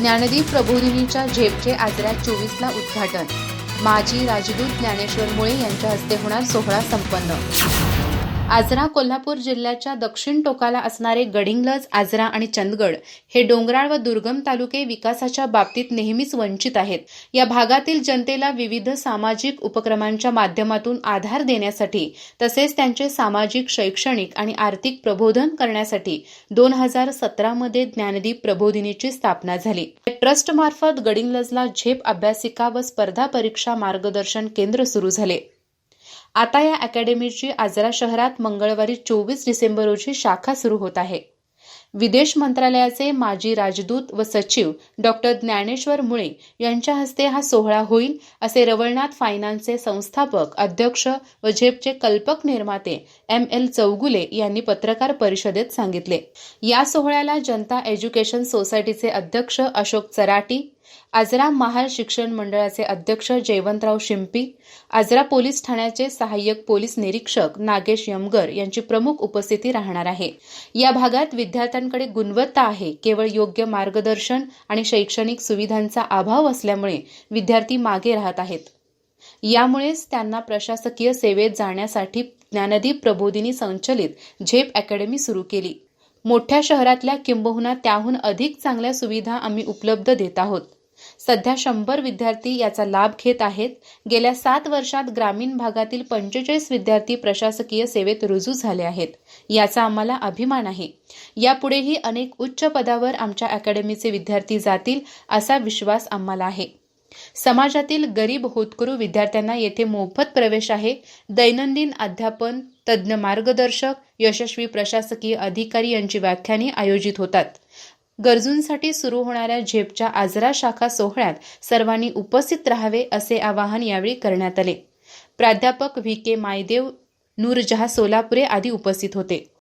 ज्ञानदीप प्रबोधिनीच्या झेपचे आजरा 24ला उद्घाटन। माजी राजदूत ज्ञानेश्वर मुळे यांच्या हस्ते होणार सोहळा संपन्न। आजरा कोल्हापूर जिल्ह्याच्या दक्षिण टोकाला असणारे गडिंग्लज, आजरा आणि चंदगड हे डोंगराळ व दुर्गम तालुके विकासाच्या बाबतीत नेहमीच वंचित आहेत। या भागातील जनतेला विविध सामाजिक उपक्रमांच्या माध्यमातून आधार देण्यासाठी तसेच त्यांचे सामाजिक, शैक्षणिक आणि आर्थिक प्रबोधन करण्यासाठी 2017 मध्ये ज्ञानदीप प्रबोधिनीची स्थापना झाली। ट्रस्टमार्फत गडिंग्लजला झेप अभ्यासिका व स्पर्धा परीक्षा मार्गदर्शन केंद्र सुरू झाले। आता या अकॅडमीची आजरा शहरात मंगळवारी 24 डिसेंबर रोजी शाखा सुरू होत आहे। विदेश मंत्रालयाचे माजी राजदूत व सचिव डॉक्टर ज्ञानेश्वर मुळे यांच्या हस्ते हा सोहळा होईल, असे रवळनाथ फायनान्सचे संस्थापक, अध्यक्ष व झेपचे कल्पक निर्माते ML चौगुले यांनी पत्रकार परिषदेत सांगितले। या सोहळ्याला जनता एज्युकेशन सोसायटीचे अध्यक्ष अशोक चराटी, आजरा महाल शिक्षण मंडळाचे अध्यक्ष जयवंतराव शिंपी, आजरा पोलीस ठाण्याचे सहाय्यक पोलीस निरीक्षक नागेश यमगर यांची प्रमुख उपस्थिती राहणार आहे। या भागात विद्यार्थ्यांकडे गुणवत्ता आहे, केवळ योग्य मार्गदर्शन आणि शैक्षणिक सुविधांचा अभाव असल्यामुळे विद्यार्थी मागे राहत आहेत। यामुळेच त्यांना प्रशासकीय सेवेत जाण्यासाठी ज्ञानदीप प्रबोधिनी संचलित झेप अकॅडमी सुरू केली। मोठ्या शहरातल्या किंबहुना त्याहून अधिक चांगल्या सुविधा आम्ही उपलब्ध देत आहोत। सध्या 100 विद्यार्थी याचा लाभ घेत आहेत। गेल्या 7 वर्षात ग्रामीण भागातील 45 विद्यार्थी प्रशासकीय सेवेत रुजू झाले आहेत। याचा आम्हाला अभिमान आहे। यापुढेही अनेक उच्च पदावर आमच्या अकॅडमीचे विद्यार्थी जातील असा विश्वास आम्हाला आहे। समाजातील गरीब होतकरू विद्यार्थ्यांना येथे मोफत प्रवेश आहे। दैनंदिन अध्यापन, तज्ज्ञ मार्गदर्शक, यशस्वी प्रशासकीय अधिकारी यांची व्याख्याने आयोजित होतात। गरजूंसाठी सुरू होणाऱ्या झेपच्या आजरा शाखा सोहळ्यात सर्वांनी उपस्थित राहावे असे आवाहन यावेळी करण्यात आले। प्राध्यापक VK मायदेव, नूरजहा सोलापुरे आदी उपस्थित होते।